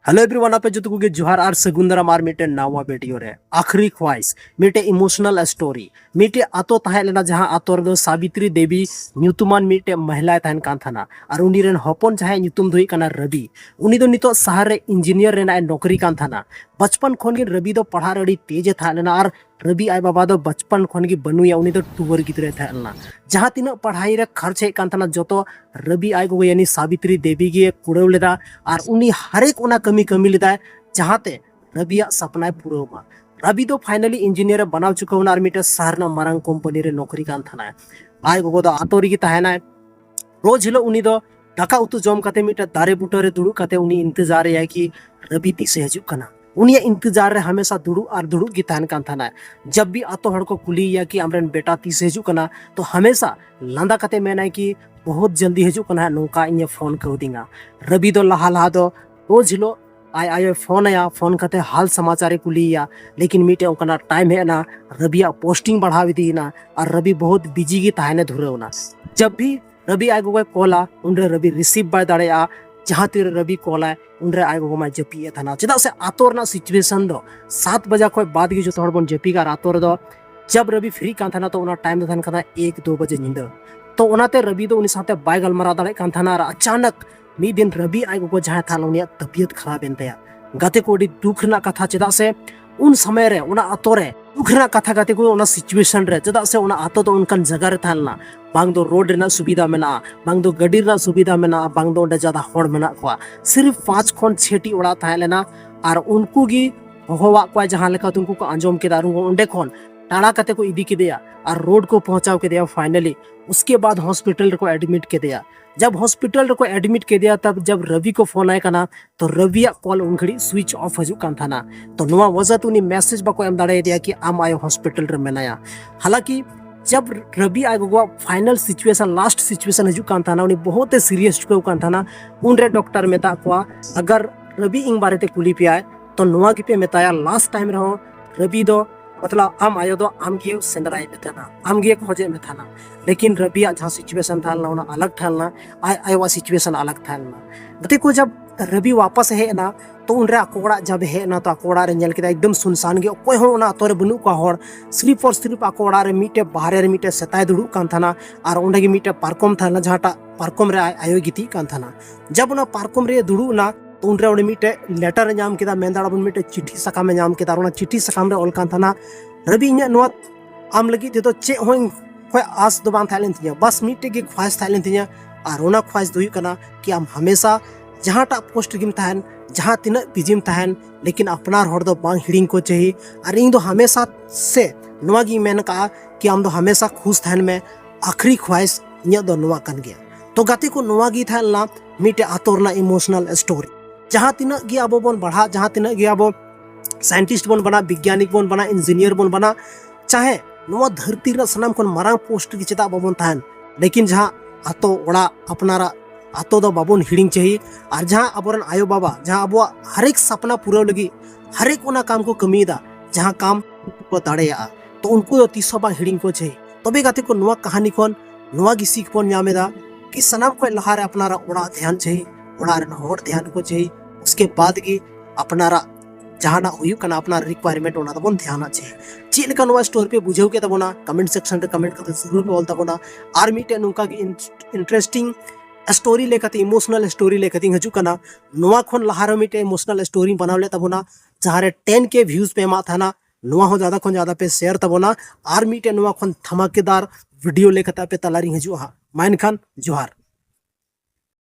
Hello everyone आपे जो तुके जोहार आर सगुंदराम आर मिटे नावा वीडियो रे आखरी ख्वाइस मिटे इमोशनल स्टोरी मिटे आतो ताहे लेना जहां आतो रे सावित्री देवी न्यूतुमान मिटे महिला तहन कान थाना और उनी रेन हपन जहां न्यूतुम दोई काना रवि उनी दो नितो शहर रे इंजीनियर रेना नौकरी कान थाना बचपन खन गे रवि दो पढ़ार अड़ी तेज था लेना और रवि आय बाबा दो बचपन खन गे बनुया उनी दो टूवर गिद्रे था लेना जहां तीन पढ़ाई रे खर्च हे कान थाना जोतो रवि आय गो यानी सावित्री देवी गे कुड़ेव लेदा और उनी हरेक उना कमी लेदा जहाते रविया सपना पूरा रवि दो फाइनली इंजीनियर बनाव चुका और मिटे शहर ना मारंग कंपनी रे नौकरी कान थाना आय गो दो आतो रे तहना रोज हिलो उनी दो दाका उतु जम काते मिटे दारे बुटा रे दुड़ु काते उनी इंतजार है कि रवि तीसे हजू कना उनिया इंतजार रे हमेशा दुड़ु और दुड़ु गी तहन कान थाना जब भी आतो हड़ को कुली या कि हमरेन बेटा तीसे हजू कना तो हमेशा लांदा काते मेना कि बहुत जल्दी हजू कना नौका इन फोन कर दिंगा रवि दो लहा दो रोज हिलो आय फोन आया फोन करते हाल समाचार कुलिया लेकिन मिटे ओकना टाइम है ना रविया पोस्टिंग बढ़ावी दीना और रवि बहुत बिजी गी ताहने धुरेवना जब भी रवि आय गो कॉला उनरे रवि रिसीव बाय दाड़ेया जहां तीर रवि कॉला उनरे आय गो मा जपी थाना चेदा से आतोर ना सिचुएशन दो 7 बजे खय बाद गे जो तोड़ बन जपी का आतोर दो जब रवि फ्री कान थाना तो उना टाइम दो थान कदा 1-2 बजे नींद तो उनाते रवि दो उनी साथे बाय गलमारा दाड़े कान थाना और अचानक मीद दिन रवि आय गो जहां था उनिया तबियत खराब एनतया गाते को दुख ना कथा चेदा से उन समय रे उना आतो रे दुख ना कथा गाते को उना सिचुएशन रे चेदा से उना आतो तो उनकन जगह रे थालना बांग दो रोड रे ना सुविधा मेना बांग दो गाड़ी रे सुविधा मेना बांग दो ओंडे ज्यादा होड़ मेना को सिर्फ 5 खन 6टी ओड़ा था लेना और उनको गी होवा को जहां लेका तुमको को अंजम के दारू ओंडे खन टाड़ा कते को इदी के दिया और रोड को पहुंचाव के दिया फाइनली उसके बाद हॉस्पिटल को एडमिट के दिया जब हॉस्पिटल को एडमिट के दिया तब जब रवि को फोन आए कना तो रवि कॉल उन घड़ी स्विच ऑफ हजू कान थाना तो नवा वजह तो उनी मैसेज बाको एम दाड़े दिया कि आम आयो हॉस्पिटल रे मेनाया हालांकि जब रवि आय गो फाइनल सिचुएशन लास्ट सिचुएशन हजू कान थाना उनी बहुत सीरियस चुका कान थाना उन रे डॉक्टर मेता को अगर रवि इंग बारे ते कुली पे आए तो नवा की पे मेताया लास्ट टाइम रहो रवि दो मतलब आम आयो दो आम गे सेंदराई में थाना आम गे खोजे में थाना लेकिन रवि जहाँ सिचुएशन था ना अलग था आयवा सिचुएशन अलग था गति को जब रवि वापस है ना तो उनरे अकोड़ा जब है ना तो अकोड़ा रे नेल के एकदम सुनसान गे कोई हो ना तोरे बनु का होड़ सिर्फ और सिर्फ अकोड़ा रे मीटे बाहर रे मीटे सताय दुड़ु कान थाना और ओंडे गे मीटे पार्कम था ना जहाटा पार्कम रे आयो गिती कान थाना जब ना पार्कम रे दुड़ु ना तो उनरे ओंडे मीटे लेटर नाम केदा मेंदाड़ा बन मीटे चिट्ठी सकाम नाम केदा और चिट्ठी सकाम रे ऑल कान थाना रवि इन्या नुआ आम लगी ते तो चे होई कोई आस दो बांग थालेन तिया बस मीटे के ख्वाहिश थालेन तिया और ओना ख्वाहिश दोई कना कि आम हमेशा जहां टा पोस्ट गिम थाहन जहां तिना बिजिम थाहन लेकिन अपनार हर दो बांग हिडिंग को चाहिए और इन दो हमेशा से नुआ गी मेन का कि आम दो हमेशा खुश थाहन में आखिरी ख्वाहिश इन्या दो नुआ कन गया तो गाते को नुआ गी थालना मीटे आतोरना इमोशनल स्टोरी जहां तिना गी आबो बन बढ़ा जहां तिना गी आबो साइंटिस्ट बन बना वैज्ञानिक बन बना इंजीनियर बन बना चाहे नुआ धरती रा सनाम खन मारांग पोस्ट की चेदा बाबन थान लेकिन जहां आतो ओड़ा अपनारा आतो दो बाबन हिडिंग चाहिए और जहां अबरन आयो बाबा जहां अबो हरेक सपना पूरा लगी हरेक ओना काम को कमीदा जहां काम को दाड़ेया तो उनको दो तीसो बा हिडिंग को चाहिए तबे गाते को नुआ कहानी खन नुआ की सीख बन नामेदा कि सनाम को लहारे अपनारा ओड़ा ध्यान चाहिए ओड़ा रे होड़ ध्यान को चाहिए उसके बाद की अपनारा जहाना हुई कना अपना रिक्वायरमेंट होना तबन ध्यान चाहिए चेल का नवा स्टोरी पे बुझेउ के तबना कमेंट सेक्शन रे कमेंट करते जरूर बोल तबना आर्मी टे नुका की इंटरेस्टिंग स्टोरी लेकते इमोशनल स्टोरी लेकते हजू कना नवा खन लहार मिटे इमोशनल स्टोरी बनावले तबना जहां रे 10 के व्यूज पे मा थाना नवा हो ज्यादा खन ज्यादा पे शेयर तबना आर्मी टे नवा खन धमाकेदार वीडियो लेकते पे तलारी हजू हा माइन खान जोहार।